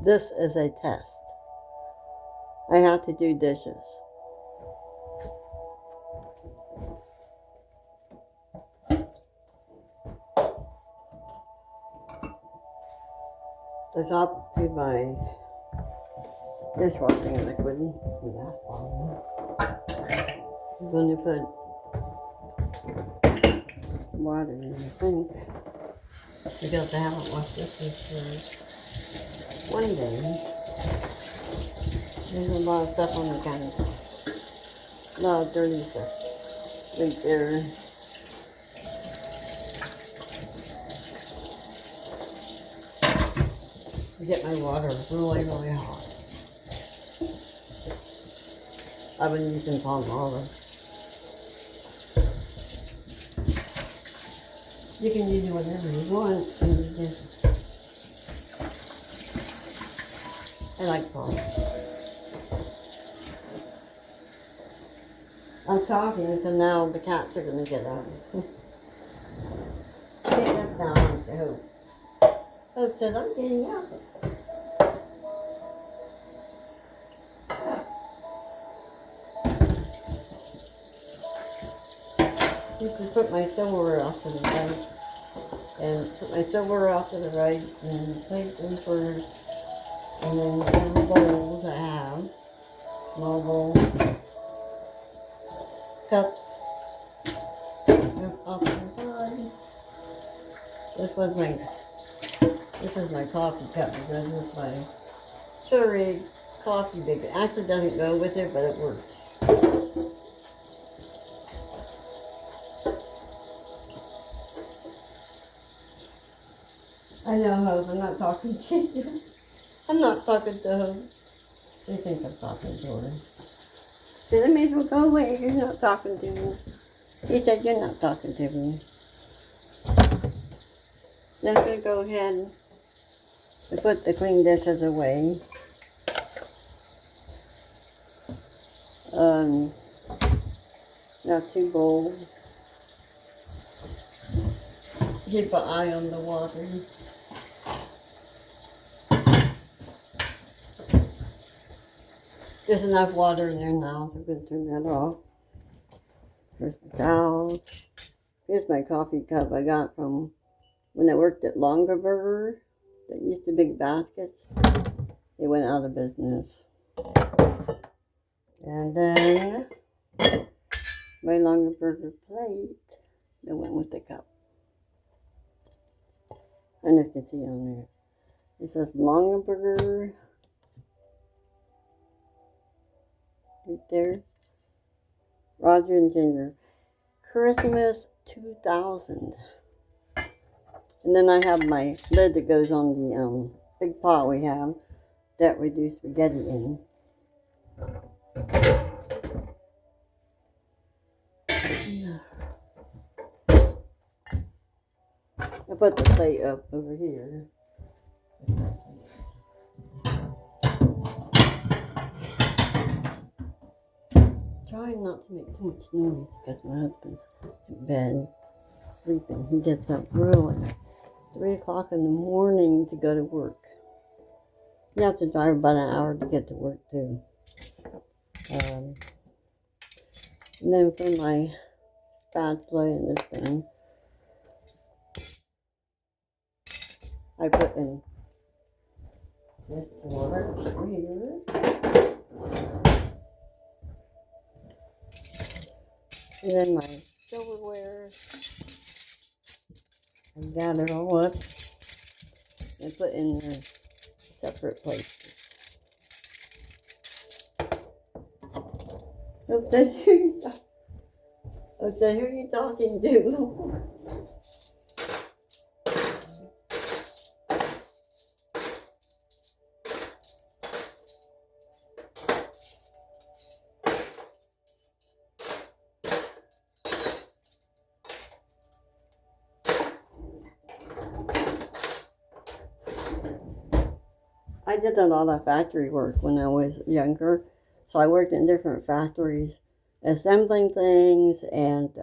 This is a test. I have to do dishes. Let's up to my dishwashing liquid. That's problem. I'm going to put water in the sink because I haven't washed dishes for one day. There's a lot of stuff on the counter. A lot of dirty stuff right there. I get my water really, really hot. I've been using Palmolive. You can use whatever you want in your dishes. I like Palmolive. I'm talking, so now the cats are going to get out. Get up down like the Hope. Hope said, I'm getting out. You can put my silverware off to the right. And put my silverware off to the right. And place them first. And then whatever bowls I have. Small bowl. Cups. Off to the side. This is my coffee cup because it's my Keurig coffee maker. It actually doesn't go with it, but it works. I know, Hope, I'm not talking to you. I'm not talking to Hope. They think I'm talking to her. So they may as well go away. You're not talking to me. He said you're not talking to me. Then I'm going to go ahead and put the clean dishes away. Now 2 bowls. Keep an eye on the water. There's enough water in there now, so I'm going to turn that off. Here's the towels. Here's my coffee cup I got from when I worked at Longaberger. That used to big baskets. They went out of business. And then my Longaberger plate that went with the cup. I don't know if you can see on there. It says Longaberger. Right there. Roger and Ginger. Christmas 2000. And then I have my lid that goes on the big pot we have that we do spaghetti in. I put the plate up over here. Trying not to make too much noise because my husband's in bed sleeping. He gets up early, 3 o'clock in the morning to go to work. You have to drive about an hour to get to work too. And then for my spatula and this thing, I put in this water over here. And then my silverware, I gather all up and put in their separate places. Hope that's who you're talking to. I did a lot of factory work when I was younger. So I worked in different factories, assembling things, and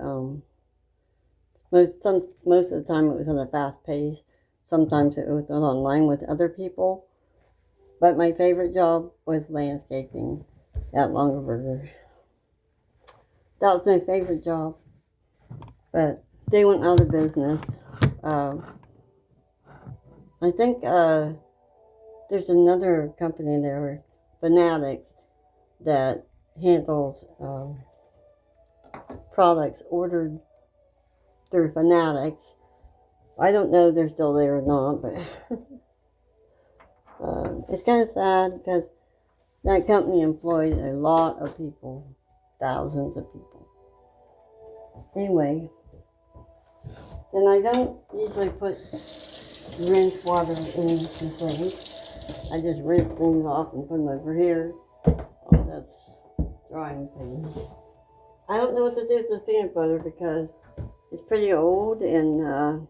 most of the time it was at a fast pace. Sometimes it was done online with other people. But my favorite job was landscaping at Longaberger. That was my favorite job. But they went out of business. I think there's another company there, Fanatics, that handles products ordered through Fanatics. I don't know if they're still there or not, but it's kind of sad because that company employed a lot of people, thousands of people. Anyway, then I don't usually put rinse water in the sink. I just rinse things off and put them over here on this drying thing. I don't know what to do with this peanut butter because it's pretty old and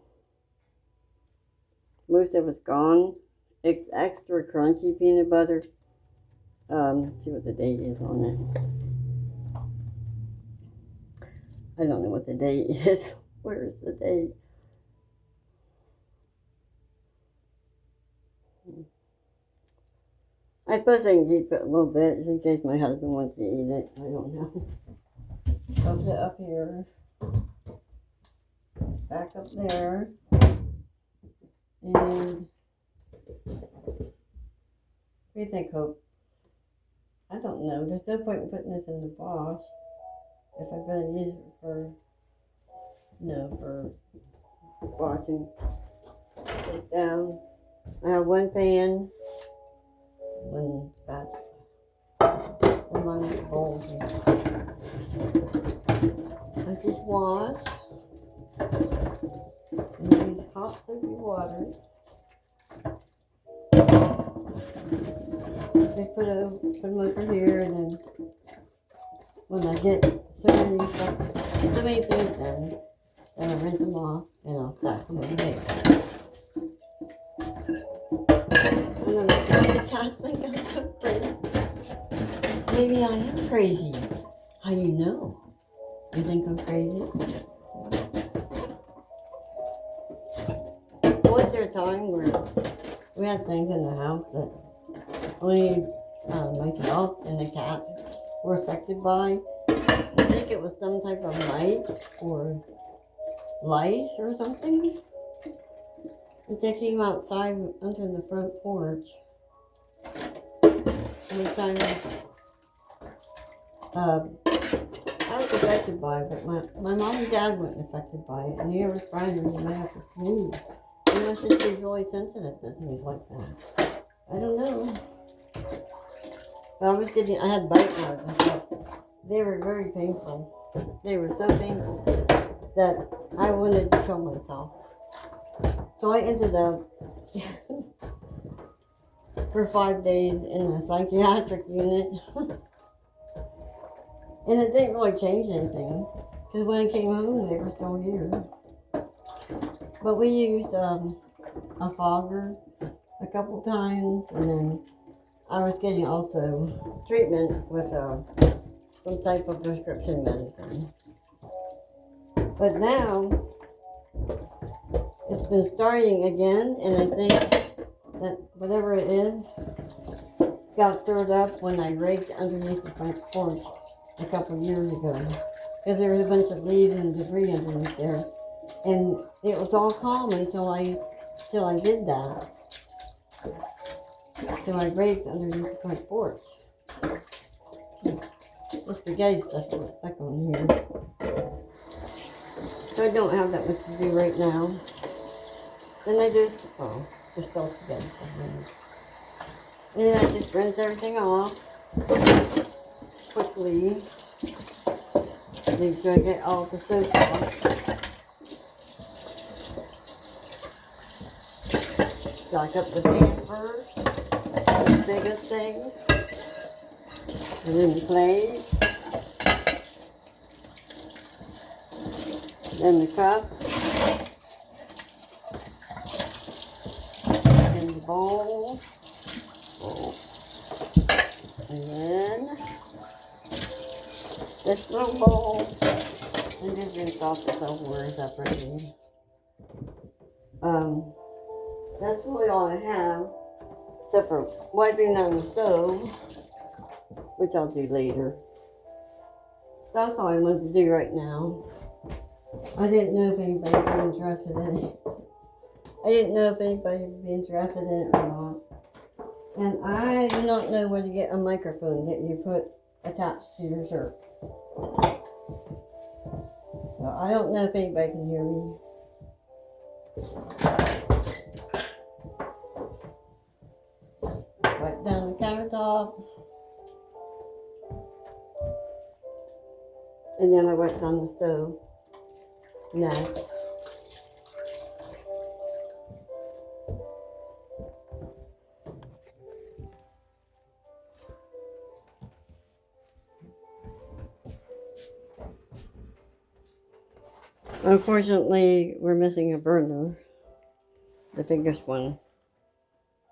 most of it's gone. It's extra crunchy peanut butter. Let's see what the date is on it. I don't know what the date is. Where is the date? I suppose I can keep it a little bit just in case my husband wants to eat it. I don't know. Put it up here. Back up there. And what do you think, Hope? I don't know. There's no point in putting this in the wash if I'm going to use it for washing. Put it down. I have one pan, one batch, one long bowl here. I just wash and use hot soapy water. They put them over here, and then when I get so many things done, then I rinse them off and I'll stack them over there. And then the cats think I'm so crazy. Maybe I am crazy. How do you know? You think I'm crazy? Was there a time where we had things in the house that only myself and the cats were affected by? I think it was some type of mite or lice or something. And they came outside under the front porch. One time, I was affected by it, but my mom and dad weren't affected by it. And here was Brian, and he might have to sneeze. He must just be really sensitive to things like that. I don't know. But I had bite marks and stuff. They were very painful. They were so painful that I wanted to kill myself. So I ended up for 5 days in a psychiatric unit. And it didn't really change anything. Because when I came home, they were still here. But we used a fogger a couple times, and then I was getting also treatment with some type of prescription medicine. But now, it's been starting again, and I think that whatever it is got stirred up when I raked underneath the front porch a couple years ago. Because there was a bunch of leaves and debris underneath there. And it was all calm until I did that. So I raked underneath the front porch. The spaghetti stuff was stuck on here. So I don't have that much to do right now. Then I just, there's still spaghetti stuff in there. And then I just rinse everything off quickly. Make sure I get all the soap off. Stack up the pan first, the biggest thing, and then the plate, then the cup, and the bowl, and then this little bowl, and just rinse off the silverware separately. That's really all I have. except for wiping down the stove, which I'll do later. That's all I wanted to do right now. I didn't know if anybody would be interested in it. I didn't know if anybody would be interested in it or not. And I do not know where to get a microphone that you put attached to your shirt. So I don't know if anybody can hear me. Wipe down the countertop. And then I wipe down the stove next. Unfortunately, we're missing a burner. The biggest one.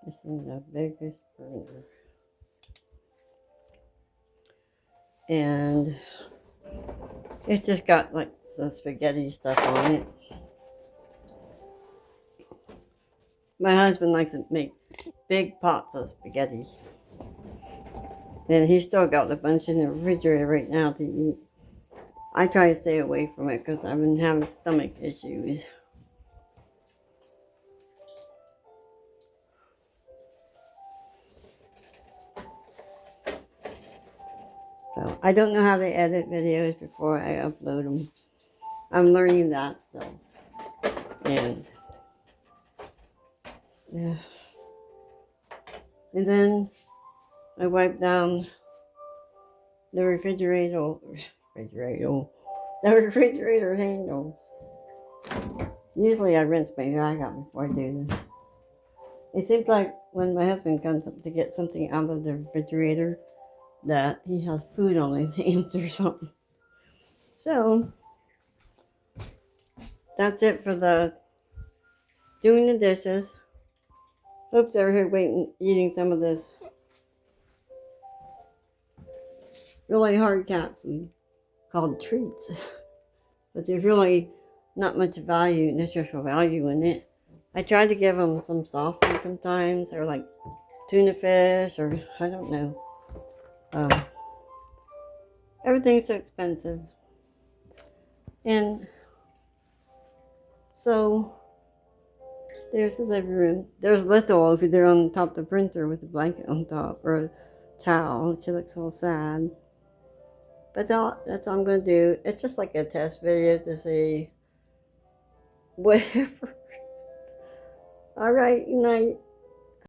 Missing the biggest burner. And it's just got like some spaghetti stuff on it. My husband likes to make big pots of spaghetti. And he's still got a bunch in the refrigerator right now to eat. I try to stay away from it because I've been having stomach issues. So I don't know how to edit videos before I upload them. I'm learning that still. And yeah. And then I wipe down the refrigerator handles. Usually I rinse my bag out before I do this. It seems like when my husband comes up to get something out of the refrigerator that he has food on his hands or something. So that's it for the doing the dishes. Oops, over here waiting, eating some of this really hard cat food called treats. But there's really not much value, nutritional value in it. I try to give them some soft food sometimes, or like tuna fish, or I don't know. Everything's so expensive. And so there's the living room. There's Little over there on top of the printer with a blanket on top, or a towel. She looks all sad. But that's all I'm going to do. It's just like a test video to see whatever. All right, good night.